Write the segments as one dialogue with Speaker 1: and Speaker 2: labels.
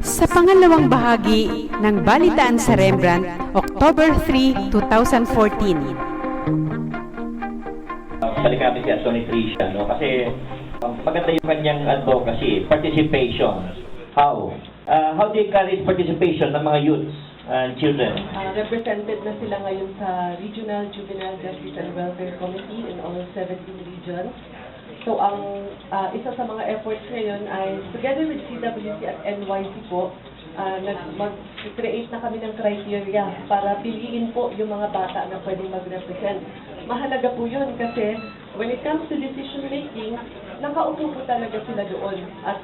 Speaker 1: Sa pangalawang bahagi ng Balitaan sa Rembrandt, October 3, 2014.
Speaker 2: Balik kami si Atty. Tricia, no? Kasi maganda yung kanyang advocacy, participation. How do you encourage participation ng mga youths and children?
Speaker 3: Represented na sila ngayon sa Regional Juvenile Justice and Welfare Committee in all 17 regions. So ang isa sa mga efforts ngayon ay together with CWC at NYC po, mag-create na kami ng criteria para piliin po yung mga bata na pwedeng mag-represent. Mahalaga po yun kasi when it comes to decision making, nakaupo po talaga sila doon at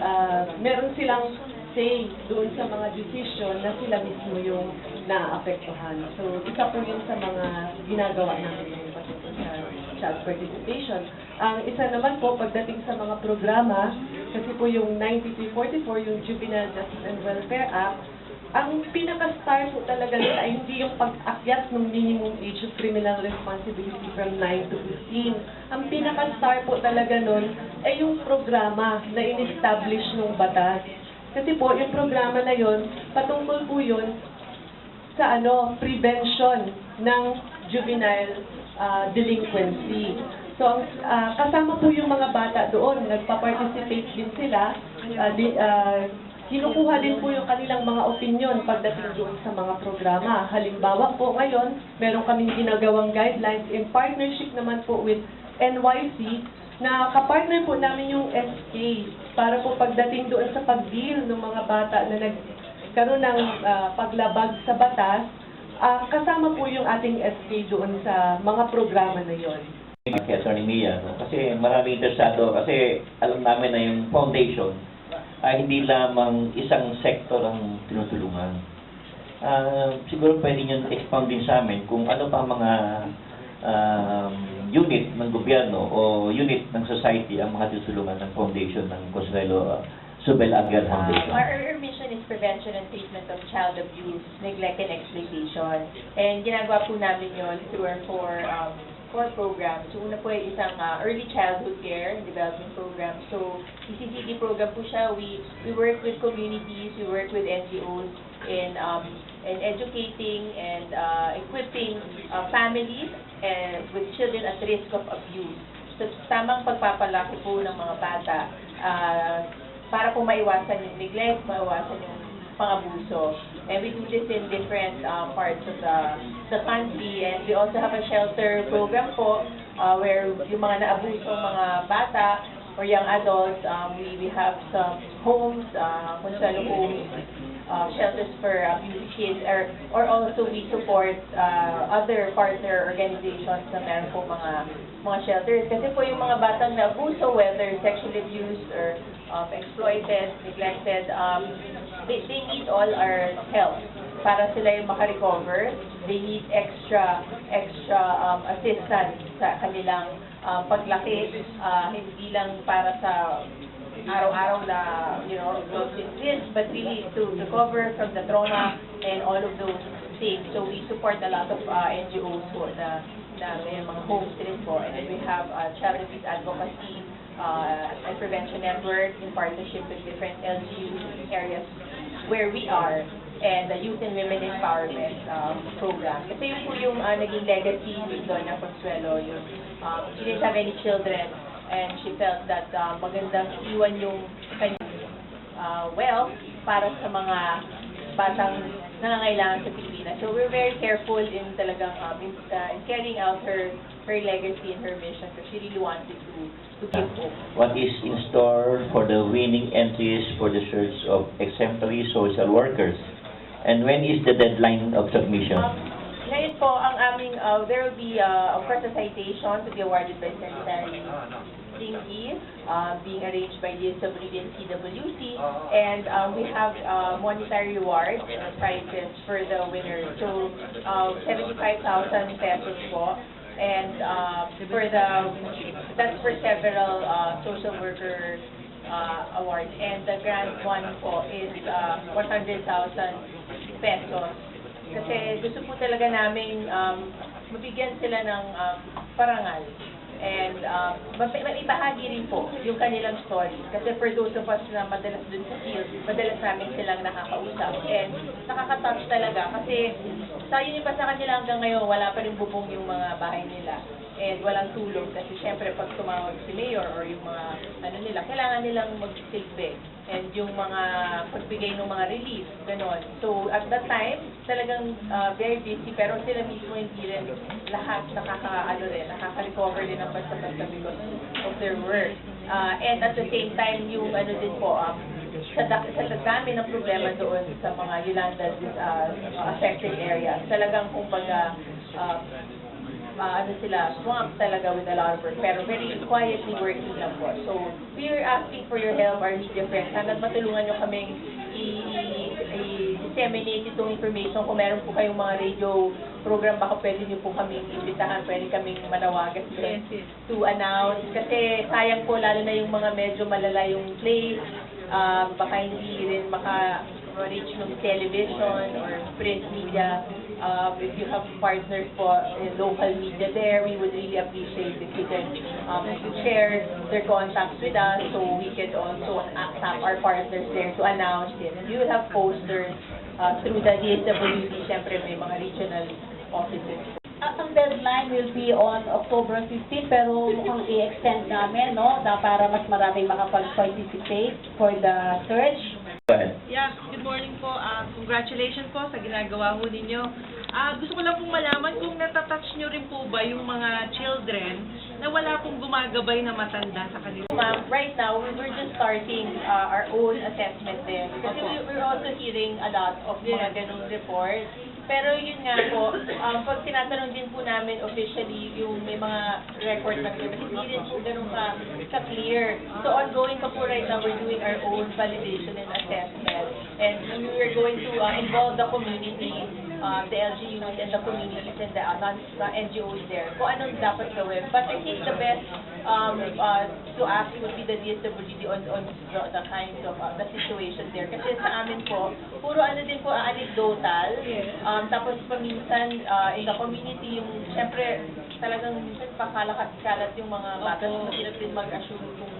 Speaker 3: meron silang say doon sa mga decision na sila mismo yung naapektuhan. So isa po yun sa mga ginagawa namin sa child participation. Ang isa naman po, pagdating sa mga programa, kasi po yung 9344, yung Juvenile Justice and Welfare Act, ang pinaka-star po talaga nila ay hindi yung pag-akyat ng minimum age of criminal responsibility from 9 to 15. Ang pinaka-star po talaga nun ay yung programa na in-establish ng batas. Kasi po, yung programa na yon, patungkol po yun sa prevention ng juvenile delinquency. So, kasama po yung mga bata doon, nagpa-participate din sila, kinukuha din po yung kanilang mga opinion pagdating doon sa mga programa. Halimbawa po ngayon, meron kaming ginagawang guidelines in partnership naman po with NYC, na kapartner po namin yung SK para po pagdating doon sa pag-deal ng mga bata na nagkaroon ng paglabag sa batas, kasama po yung ating SK doon sa mga programa na yon.
Speaker 2: Kay Atty. Mia, no? Kasi marami interesado, kasi alam namin na yung foundation ay hindi lamang isang sektor ang tinutulungan. Siguro pwede nyo expound din sa amin kung ano pa mga unit ng gobyerno o unit ng society ang mga tutulungan ng foundation ng Consuelo Zubel Aguiar Foundation.
Speaker 4: Our mission is prevention and treatment of child abuse, neglect, and exploitation. And ginagawa po namin yun through our four programs. So, una po ay isang early childhood care and development program. So, ECCD program po siya. We work with communities, we work with NGOs in educating and equipping families with children at risk of abuse. So, tamang pagpapalaki po ng mga bata para po maiwasan yung neglect, maiwasan yung pang-abuso. And we do this in different parts of the country. And we also have a shelter program po where yung mga naabusong mga bata or young adults, we have some homes, Consuelo homes, shelters for abused kids, or also we support other partner organizations na meron po mga shelters. Kasi po yung mga batang naabuso, whether sexually abused or exploited, neglected, they need all our help para sila yung makarecover. They need extra assistance sa kanilang paglaki, hindi lang para sa araw-araw na, this, but really to recover from the trauma and all of those things. So we support a lot of NGOs po na may mga homes din po. And then we have child abuse advocacy and prevention network in partnership with different LGU areas where we are, and the Youth and Women Empowerment Program. Kasi yun po yung naging legacy ni Donna Consuelo. She didn't have any children, and she felt that magandang iwan yung kanyang wealth para sa mga batang nangangailangan sa Pilipinas. So we're very careful in talagang in carrying out her legacy and her mission, because she really wanted to give hope.
Speaker 2: What is in store for the winning entries for the search of exemplary social workers? And when is the deadline of submission?
Speaker 4: Ngayon po, ang aming, there will be, of course, a citation to be awarded by Secretary Tinggi, being arranged by DSWD and CWC, and we have monetary rewards and prizes for the winners. So, 75,000 pesos po, and that's for several social worker awards, and the grand one po is 100,000 pesos. Kasi gusto po talaga namin mabigyan sila ng parangal. And maibahagi rin po yung kanilang story. Kasi for those of us na madalas dun sa field, madalas namin silang nakakausap. And nakaka-touch talaga kasi sayo pa sa kanila hanggang ngayon, wala pa rin bubong yung mga bahay nila. And walang tulong kasi syempre pag tumawag si Mayor or yung mga ano nila, kailangan nilang magsilbi. And yung mga pagbigay ng mga relief, gano'n. So at that time, talagang very busy pero sila mismo hindi rin lahat nakaka-recover din ng basta-basta because of their work. And at the same time, yung ano din po, sa dami ng problema doon sa mga Yolanda's affected areas. Talagang kumbaga, swamped talaga with a lot of work, pero very quietly working lang po. So, we are asking for your help, our media friends. Hanggang matulungan nyo kaming i-disseminate itong information. Kung meron po kayong mga radio program, baka pwede nyo po kaming imbitahan, pwede kaming manawagan to announce. Kasi sayang po, lalo na yung mga medyo malala yung place, baka hindi rin maka-reach ng television or print media. If you have partners po in local media there, we would really appreciate if you can share their contacts with us so we could also tap our partners there to announce it. And we will have posters through the DSWD, syempre may mga regional offices.
Speaker 5: Ang deadline will be on October 15, pero mukhang i-extend namin, no, para mas maraming makapag-participate for the search.
Speaker 2: Go ahead.
Speaker 6: Yeah, good morning po. Congratulations po sa ginagawa ho ninyo. Gusto ko lang pong malaman kung natatouch nyo rin po ba yung mga children na wala pong gumagabay na matanda sa kanila.
Speaker 4: Ma'am, right now, we're just starting our own assessment din. Kasi we're also hearing a lot of mga ganong reports. Pero yun nga po, pag tinatanong din po namin officially yung may mga record ng ganun, hindi rin po ganun ka-clear. So ongoing pa po right now, we're doing our own validation and assessment. And we are going to involve the community, the LGUs and the communities and the NGOs there kung anong dapat gawin. But I think the best to ask would be the DSWD on the kind of the situation there. Kasi sa amin po, puro ano din po anecdotal. Tapos paminsan in the community, yung syempre talagang minsan pakalakat-kalat yung mga bata. Mahirap din mag-assume kung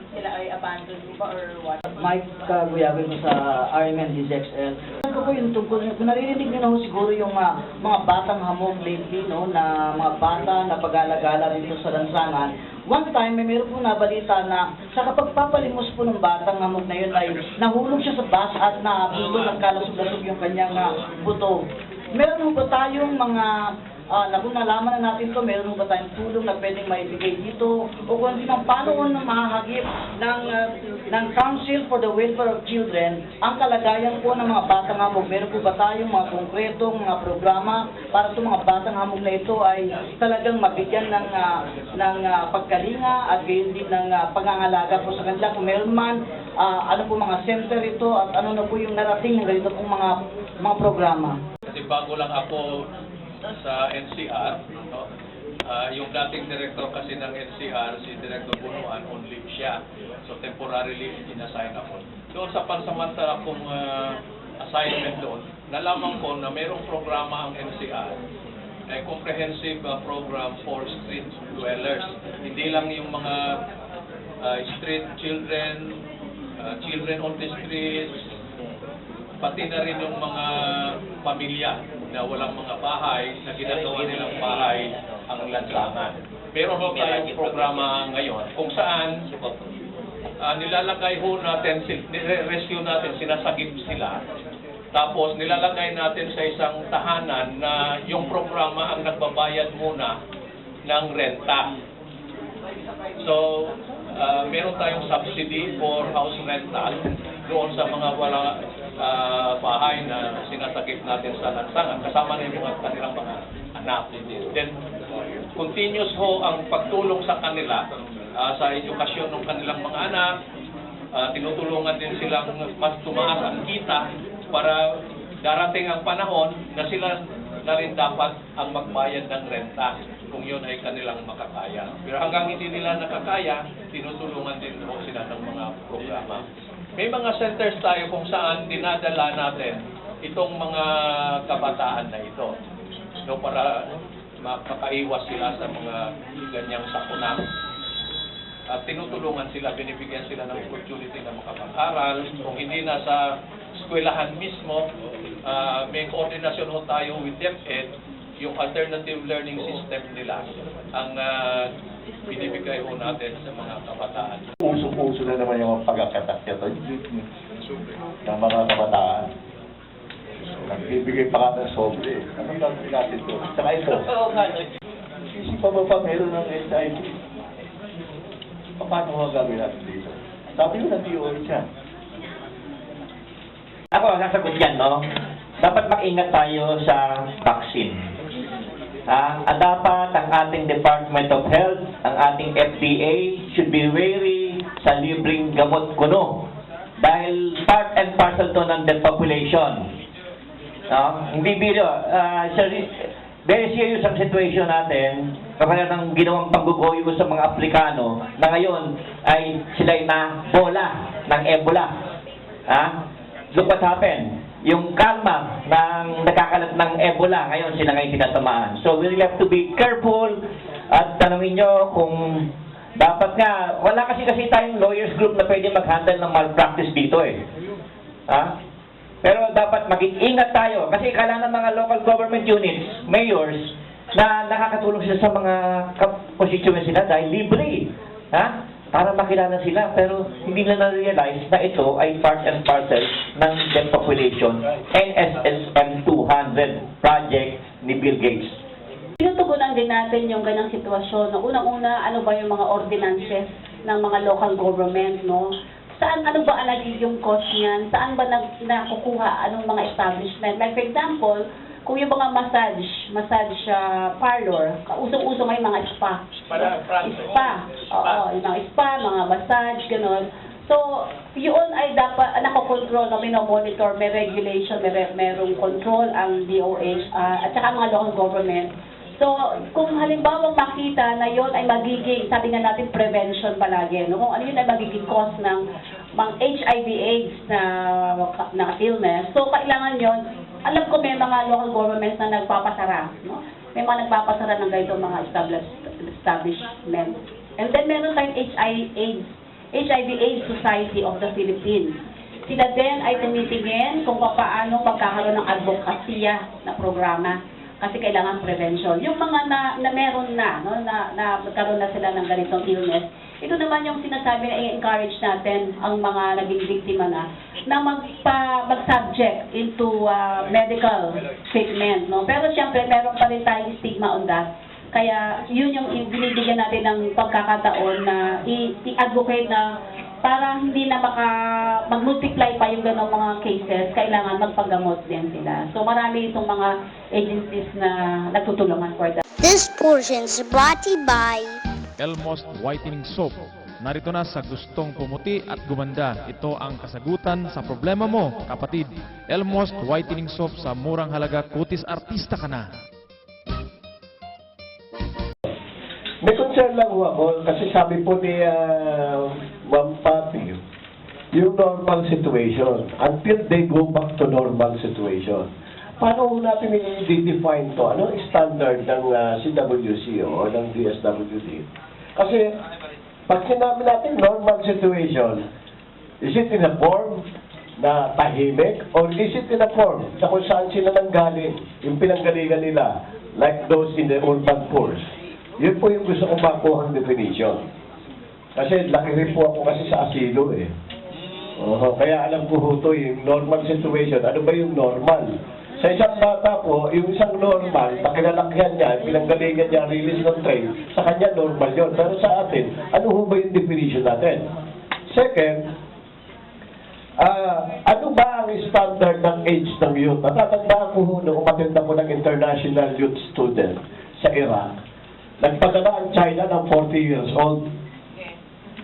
Speaker 4: sila ay abandoned ba or what.
Speaker 7: Mike Guyabel ko sa RMN DZXL. Ano po yung tungkol, naririnig niyo na ho siguro yung mga batang hamog lately, no, na mga bata na pag-alagala dito sa lansangan. One time, meron po nabalita na sa kapagpapalimos po ng batang hamog na yun ay nahulog siya sa bus at nabuto, nagkalasog-lasog yung kanyang buto. Meron po ba tayong mga kung nalaman na natin to, meron ba tayong tulong na pwedeng maibigay dito? O kung hindi man, paano na mahahagip ng Council for the Welfare of Children ang kalagayan po ng mga batang hamog? Meron po ba tayong mga konkretong mga programa para sa mga batang hamog na ito ay talagang mabigyan ng pagkalinga at gayon din ng pangangalaga po sa kanila? Kung meron man, ano po mga center ito at ano na po yung narating ng ganito pong mga programa?
Speaker 8: Kasi bago lang ako sa NCR, no? Yung dating director kasi ng NCR, si Director Bunuan, on leave siya. So temporarily inassign ako. Doon sa pansamantala kong assignment doon, nalaman ko na mayroong programa ang NCR, comprehensive program for street dwellers. Hindi lang yung mga street children, children on the streets, pati na rin yung mga pamilya na walang mga bahay, na ginagawa nilang bahay ang lansangan. Meron ho tayong programa ngayon kung saan nilalagay ho natin, rescue natin, sinasagip sila. Tapos nilalagay natin sa isang tahanan na yung programa ang nagbabayad muna ng renta. So, meron tayong subsidy for house rental doon sa mga wala bahay na sinasagip natin sa lansangan, kasama na yung mga kanilang mga anak. Then, continuous ho ang pagtulong sa kanila sa edukasyon ng kanilang mga anak. Tinutulungan din silang mas tumaas ang kita para darating ang panahon na sila na rin dapat ang magbayad ng renta kung yun ay kanilang makakaya. Pero hanggang hindi nila nakakaya, tinutulungan din ho sila ng mga programa. May mga centers tayo kung saan dinadala natin itong mga kabataan na ito. No, para makaiwas sila sa mga ganyang sakuna. At tinutulungan sila, binibigyan sila ng opportunity na makapag-aral. Kung hindi na sa eskwelahan mismo, may koordinasyon ho tayo with DepEd, yung alternative learning system nila ang binibigay ho natin sa mga kabataan.
Speaker 2: Puso-puso na naman yung pagkakatakya to ng mga kabataan. Nagbibigay pa ka ng sobre. Anong gagawin natin to? Saka ito, isipan mo pa meron ng HIV. Paano nga gagawin natin dito? Sabi ko ng DOH yan. Ako, sasagot yan, no? Dapat mag-ingat tayo sa vaccine. Dapat ang ating Department of Health, ang ating FDA, should be wary sa libreng gamot kuno. Dahil part and parcel to ng depopulation. No? Hindi biro. Very serious ang situation natin. Kapag ng ginawang panggugoyo sa mga Afrikano na ngayon ay sila'y na bola ng Ebola. Look what happened. Yung karma ng nakakalat ng Ebola, ngayon sila ngayon tinatamaan. So we really have to be careful at tanongin nyo kung dapat nga, wala kasi tayong lawyers group na pwede mag-handle ng malpractice dito eh. Pero dapat mag-ingat tayo kasi kailangan ng mga local government units, mayors, na nakakatulong sila sa mga constituents nila dahil libre. Para makilala sila, pero hindi nila na-realize na ito ay part and parcel ng depopulation NSSM 200 project ni Bill Gates.
Speaker 5: Tinutugunan din natin yung ganyang sitwasyon. Unang-una, ano ba yung mga ordinances ng mga local government, no? Ano ba ang nagiging cost niyan? Saan ba nakukuha anong mga establishment? Like for example, kung yung mga massage parlor, usong-usong ay mga spa. Spa. Oo, yung mga spa, mga massage, gano'n. So, yun ay dapat nakokontrol, minomonitor, may regulation, merong control ang DOH at saka mga local government. So, kung halimbawa makita na yun ay magiging, sabi nga natin, prevention palagi, no? Kung ano yun ay magiging cause ng mga HIV/AIDS na illness, so kailangan yun, alam ko may mga local governments na nagpapasara, no? May mga nagpapasara ng ganitong mga establishment. And then meron tayong HIV/AIDS Society of the Philippines. Sila din ay tumitingin kung paano magkakaroon ng advokasya na programa. Kasi kailangan prevention. Yung mga na meron na, no, na magkaroon na sila ng ganitong illness, ito naman yung sinasabi na i-encourage natin ang mga naging biktima na mag-subject into medical treatment. No? Pero siyempre, meron pa rin tayong stigma on that. Kaya yun yung binibigyan natin ng pagkakataon na i-advocate na para hindi na mag-multiply pa yung ganong mga cases, kailangan magpagamot din sila. So marami itong mga agencies na nagtutulungan for that.
Speaker 9: This portion is brought to you by
Speaker 10: Elmost Whitening Soap. Narito na sa gustong pumuti at gumanda. Ito ang kasagutan sa problema mo, kapatid. Elmost Whitening Soap sa murang halaga, kutis artista ka na.
Speaker 11: May concern lang ako kasi sabi po ni Ma'am Papi, yung normal situation, until they go back to normal situation. Paano natin i-define to? Anong standard ng CWC o ng DSWD? Kasi pag sinabi natin normal situation, is it in a form na tahimik or is it in a form na kung saan sila nanggaling, yung pinanggalingan nila, like those in the urban force? Yun po yung gusto kong makuha ang definition. Kasi laki rin po ako kasi sa asilo eh. Kaya alam ko ho to, yung normal situation. Ano ba yung normal? Sa isang bata po, yung isang normal, pakilalakyan niya, pinanggalingan niya, release ng train, sa kanya normal yun. Pero sa atin, ano ho ba yung definition natin? Second, ano ba ang standard ng age ng youth? Natatandaan ko ho nung umattend ako ng international youth student sa Iraq. Nagpadala ang China ng 40 years old.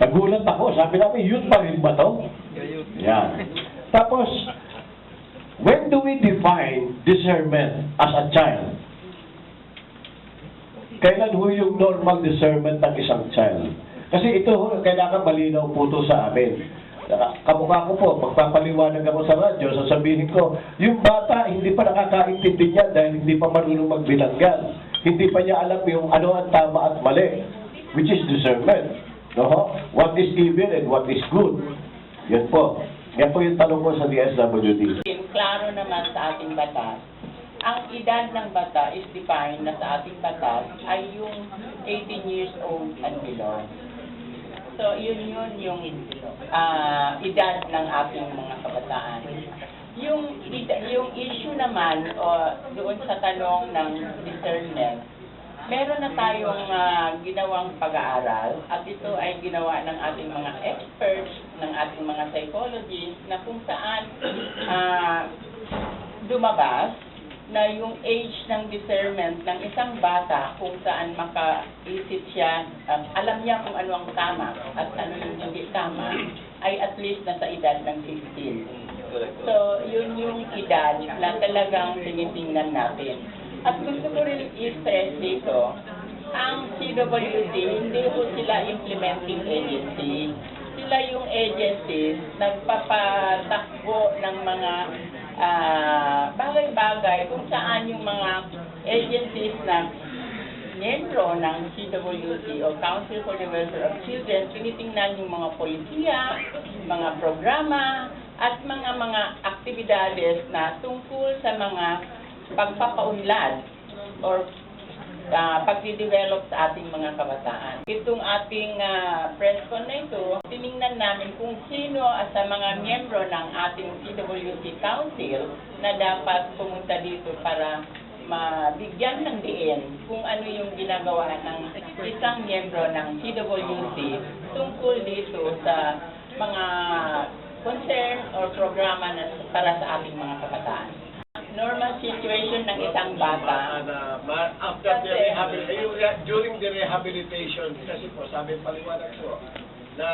Speaker 11: Nagulat ako. Sabi namin, youth pa rin ba to? Yan. Tapos, when do we define discernment as a child? Kailan ho yung normal discernment ng isang child? Kasi ito, kailangan malinaw po ito sa amin. Kamukha ko po, magpapaliwanag ako sa radyo, sasabihin ko, yung bata hindi pa nakakaintindi niya dahil hindi pa marunong magbilanggan. Hindi pa niya alam yung ano ang tama at mali, which is discernment. No? What is evil and what is good. Yan po. Yan po yung tanong ko sa DSWD.
Speaker 12: Klaro naman sa ating batas. Ang edad ng bata is defined na sa ating batas ay yung 18 years old and below. So, yun yung edad ng ating mga kabataan. Yung issue naman doon sa tanong ng discernment, meron na tayong ginawang pag-aaral at ito ay ginawa ng ating mga experts, ng ating mga psychologists na kung saan lumabas na yung age ng discernment ng isang bata kung saan makaisip siya, alam niya kung ano ang tama at ano yung hindi tama, ay at least nasa edad ng 15. So, yun yung edad na talagang tinitingnan natin. At gusto ko rin i-stress dito, ang CWD, hindi po sila implementing agency. Sila yung agencies nagpapatakbo ng mga bagay-bagay kung saan yung mga agencies na miyembro ng CWD o Council for the Welfare of Children, tinitingnan yung mga polisiya, mga programa, at mga aktibidades na tungkol sa mga pagpapaunlad or pagdidevelop sa ating mga kabataan. Itong ating press con na ito, tiningnan namin kung sino sa mga miyembro ng ating CWC Council na dapat pumunta dito para mabigyan ng diin kung ano yung ginagawa ng isang miyembro ng CWC tungkol dito sa mga concern or programa na para sa ating mga kabataan. Normal situation ng isang bata.
Speaker 13: After the during the rehabilitation, kasi po, sabi paliwanag ko, na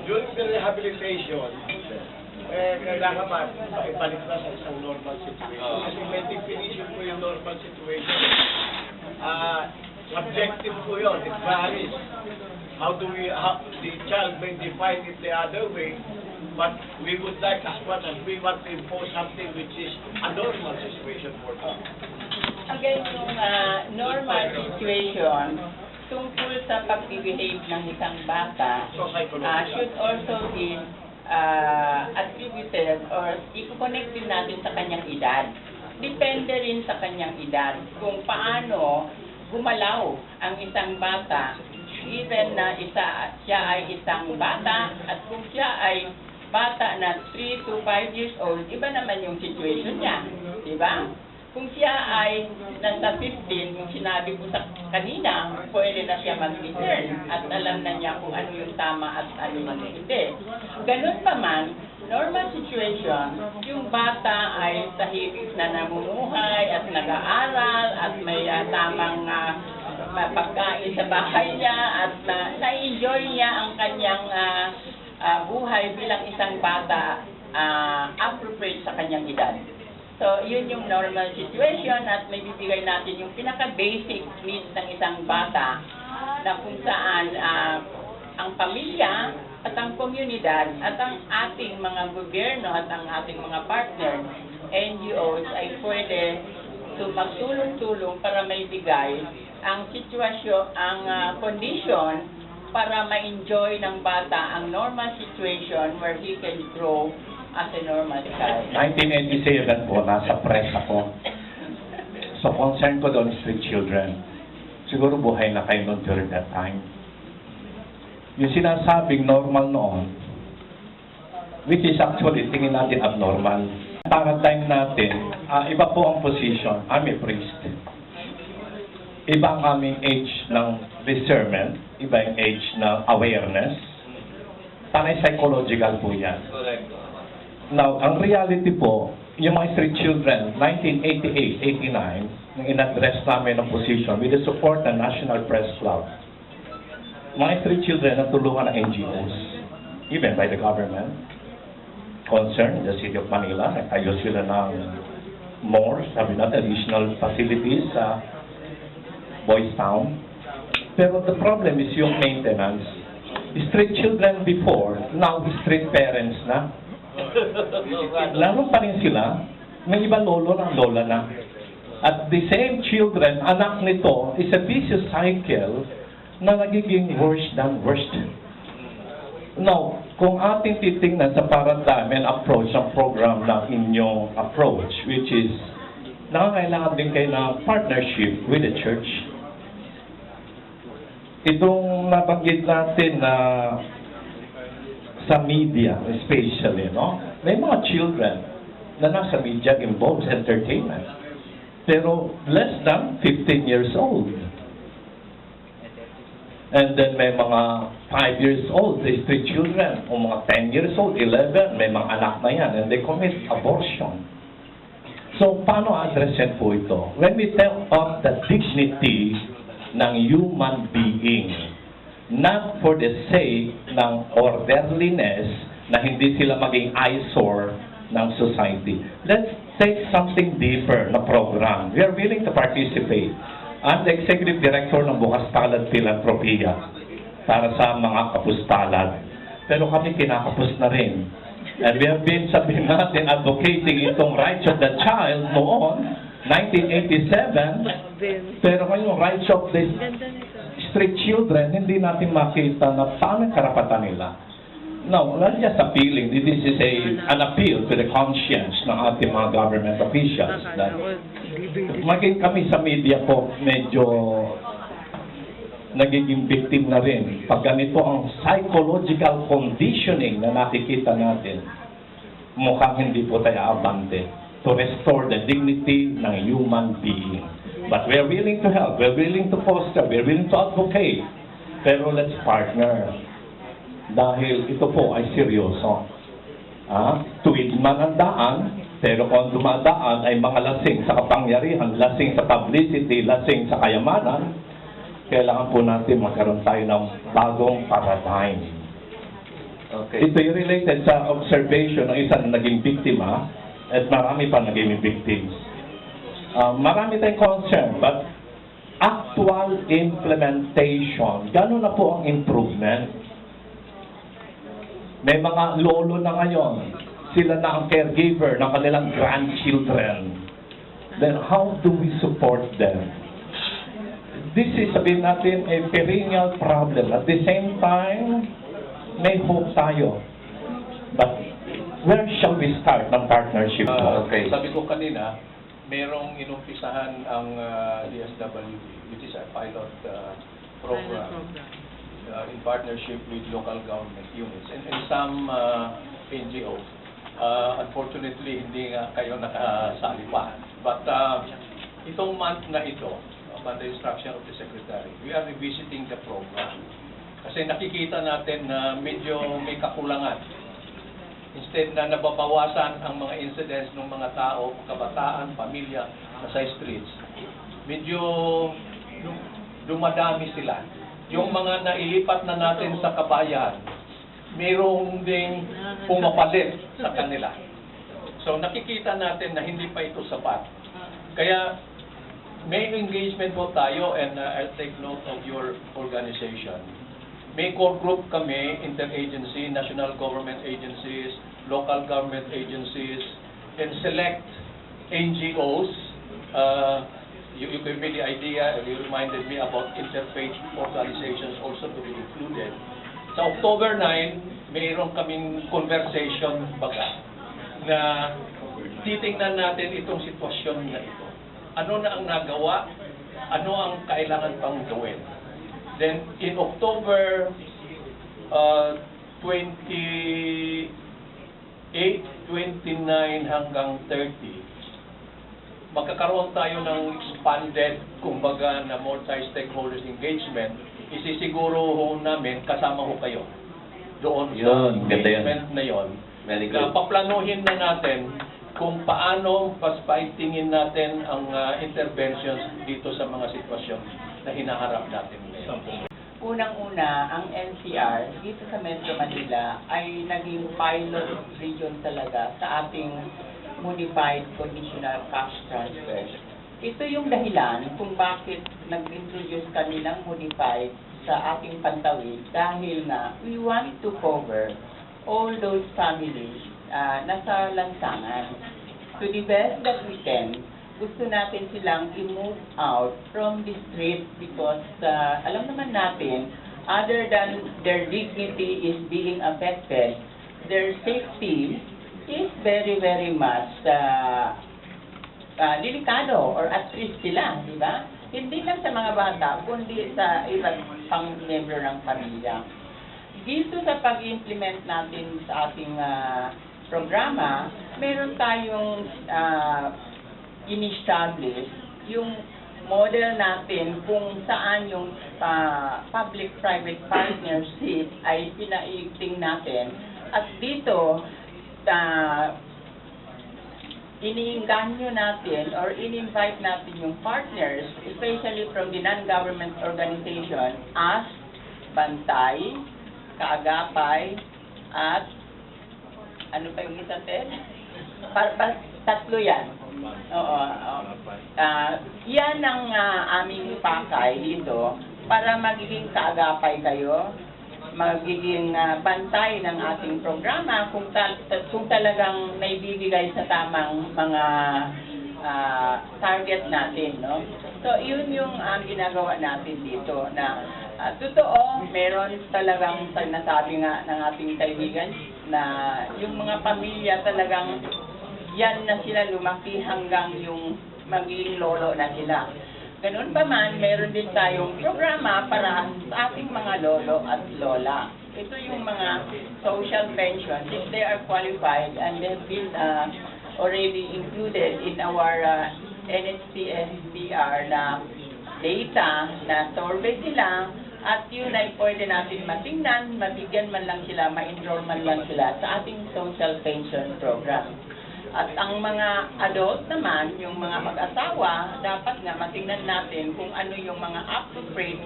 Speaker 13: during the rehabilitation, kailangan maibalik na sa isang normal situation. Kasi may definition po yung normal situation. Subjective po yun, it varies. The child may define it the other way, but we would like, as much as we want to impose something which is a normal situation for them.
Speaker 12: Again, yung normal situation tungkol sa pag-behave ng isang bata should also be attributed or i-connect din natin sa kanyang edad. Depende rin sa kanyang edad kung paano gumalaw ang isang bata, even na siya ay isang bata at kung siya ay bata na 3 to 5 years old, iba naman yung situation niya, di ba? Kung siya ay nasa 15, yung sinabi ko sa kanina, pwede na siya mag-discern at alam na niya kung ano yung tama at ano yung hindi. Ganun pa man, normal situation, yung bata ay tahimik na namumuhay at nag-aaral at may tamang pagkain sa bahay niya at na-enjoy niya ang kanyang buhay bilang isang bata appropriate sa kanyang edad. So, yun yung normal situation at may bibigay natin yung pinaka-basic needs ng isang bata na kung saan ang pamilya at ang komunidad at ang ating mga gobyerno at ang ating mga partner, NGOs, ay pwede magtulong-tulong para may bigay ang sitwasyon, ang condition para ma-enjoy ng bata ang normal situation where he can grow as a normal child.
Speaker 11: 1987 po, nasa press ako. So, concern ko doon street children. Siguro buhay na kayo noon during that time. Yung sinasabing normal noon, which is actually tingin natin abnormal. Paradigm natin, iba po ang position. I'm a priest. Iba ang aming age ng discernment, iba yung age ng awareness. Panay psychological po yan. Now, ang reality po, yung mga street children, 1988-89, nung in-address namin ang position with the support ng National Press Club, mga street children na tulungan ng NGOs, even by the government, concerned the City of Manila, nagtayo sila ng more, sabi natin, additional facilities sa Boys Town. Pero the problem is yung maintenance. Street children before, now street parents na. Lalo pa rin sila, may iba lolo na lola na. At the same children, anak nito, is a vicious cycle na nagiging worse than worse. Now, kung ating titingnan sa paradigm and approach ng program ng inyong approach, which is nangangailangan din kayo ng partnership with the church. Itong nabanggit natin na sa media, especially, no? May mga children na nasa media involves entertainment. Pero less than 15 years old. And then may mga 5 years old, the street children, o mga 10 years old, 11, may mga anak na yan, and they commit abortion. So, paano addressin po ito? When we tell of the dignity ng human being, not for the sake ng orderliness na hindi sila maging eyesore ng society. Let's take something deeper na program. We are willing to participate. I'm the Executive Director ng Bukas Palad Philanthropia para sa mga kapuspalad. Pero kami kinakapos na rin. And we have been, sabihin natin, advocating itong rights of the child noon, 1987. Pero ngayon, rights of the street children, hindi natin makita na paano ang karapatan nila. No, not just appealing. This is an appeal to the conscience ng ating mga government officials. That maging kami sa media po, medyo nagiging victim na rin. Pag ganito ang psychological conditioning na nakikita natin, mukhang hindi po tayo abante to restore the dignity ng human being. But we are willing to help, we are willing to foster, we are willing to advocate. Pero let's partner. Dahil ito po ay seryoso. Tuwid man ang daan, pero kung dumadaan ay mga lasing sa kapangyarihan, lasing sa publicity, lasing sa kayamanan, kailangan po natin magkaroon tayo ng bagong paradigm.
Speaker 2: Okay.
Speaker 11: Ito yung related sa observation ng isang naging biktima at marami pa naging victims. Marami tayong concern, but actual implementation, gano'n na po ang improvement. May mga lolo na ngayon, sila na ang caregiver ng kanilang grandchildren. Then how do we support them? This is, sabihin natin, a perennial problem. At the same time, may hope tayo. But where shall we start ng partnership?
Speaker 2: Okay.
Speaker 8: Sabi ko kanina, merong inumpisahan ang DSWD, which is a pilot program in partnership with local government units and some NGOs. Unfortunately, hindi nga kayo nakasali pa. But itong month na ito, by the instruction of the Secretary, we are revisiting the program. Kasi nakikita natin na medyo may kakulangan. Instead na nababawasan ang mga incidents ng mga tao, kabataan, pamilya na sa streets, medyo dumadami sila. Yung mga nailipat na natin sa kabayan, mayroong ding pumapalit sa kanila. So nakikita natin na hindi pa ito sapat. Kaya may engagement po tayo, and I'll take note of your organization. May core group kami, interagency, national government agencies, local government agencies, and select NGOs. You gave me the idea, and you reminded me about interfaith organizations also to be included. Sa October 9, mayroon kaming conversation na titingnan natin itong sitwasyon na ito. Ano na ang nagawa? Ano ang kailangan pang gawin? Then, in October 28, 29 hanggang 30, magkakaroon tayo ng expanded, kumbaga, na multi-stakeholders engagement. Isisiguro ho namin, kasama ho kayo doon sa engagement na yon. Paplanuhin na natin kung paano paspaitingin natin ang interventions dito sa mga sitwasyon na hinaharap natin ngayon.
Speaker 12: Unang-una, ang NCR dito sa Metro Manila ay naging pilot region talaga sa ating Modified Conditional Cash Transfer. Ito yung dahilan kung bakit nag-introduce kami ng modified sa ating pantawid, dahil nga we want to cover all those families nasa lansangan. To the best that we can, gusto natin silang i-move out from the street because alam naman natin, other than their dignity is being affected, their safety is very, very much delikado or at risk sila, di ba? Hindi lang sa mga bata, kundi sa iba't pang membro ng pamilya. Dito sa pag-implement natin sa ating programa, meron tayong in-establish yung model natin kung saan yung public-private partnership ay pinaiigting natin. At dito, iniinganyo natin or in-invite natin yung partners, especially from the non-government organization as Bantay, Kaagapay, at ano pa yung isa, Ted? Tatlo yan. Oo. Yan ang aming pakay dito para magiging kaagapay kayo, magiging bantay ng ating programa kung talagang naibibigay sa tamang mga target natin, no? So, yun yung ginagawa natin dito na totoo, meron talagang nasabi nga ng ating kaibigan na yung mga pamilya talagang yan na sila lumaki hanggang yung magiging lolo na sila. Ganun pa man, meron din tayong programa para sa ating mga lolo at lola. Ito yung mga social pensions, if they are qualified and they've been already included in our NHC-SPR na data na survey sila, at yun ay pwede natin matingnan, mabigyan man lang sila, ma-enroll man lang sila sa ating social pension program. At ang mga adult naman, yung mga mag-asawa, dapat nga matingnan natin kung ano yung mga appropriate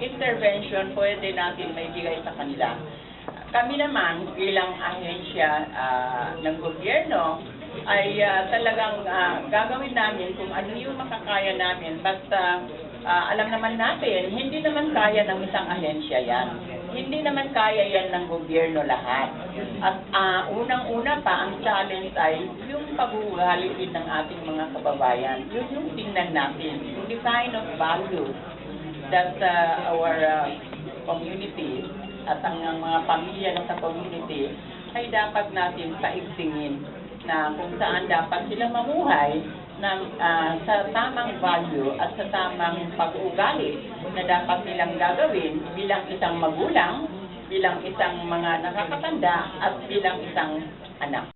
Speaker 12: intervention pwede natin maibigay sa kanila. Kami naman, bilang ahensya ng gobyerno, ay talagang gagawin namin kung ano yung makakaya namin. Basta alam naman natin, hindi naman kaya ng isang ahensya yan. Hindi naman kaya yan ng gobyerno lahat. At unang-una pa, ang challenge ay yung pag-uugali din ng ating mga kababayan. Yun yung tingnan natin. Yung kind of values that our community at ang mga pamilya na sa community ay dapat natin paigtingin na kung saan dapat sila mamuhay sa tamang value at sa tamang pag-uugali na dapat nilang gagawin bilang isang magulang, bilang isang mga nakakatanda, at bilang isang anak.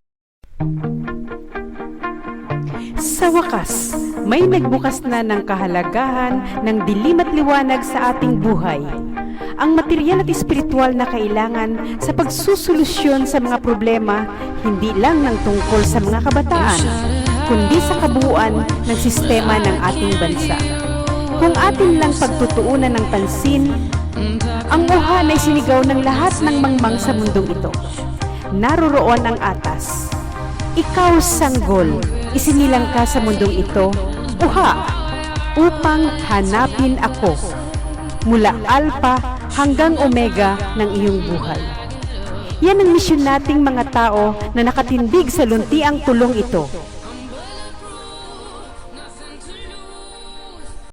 Speaker 1: Sa wakas, may nagbukas na ng kahalagahan ng dilim at liwanag sa ating buhay. Ang material at espiritual na kailangan sa pagsusolusyon sa mga problema, hindi lang ng tungkol sa mga kabataan, kundi sa kabuuan ng sistema ng ating bansa. Kung atin lang pagtutuunan ng pansin, ang uhan ay sinigaw ng lahat ng mangmang sa mundong ito. Naroroon ang atas. Ikaw, sanggol, isinilang ka sa mundong ito, uha, upang hanapin ako, mula Alpha hanggang Omega ng iyong buhay. Yan ang misyon nating mga tao na nakatindig sa luntiang tulong ito.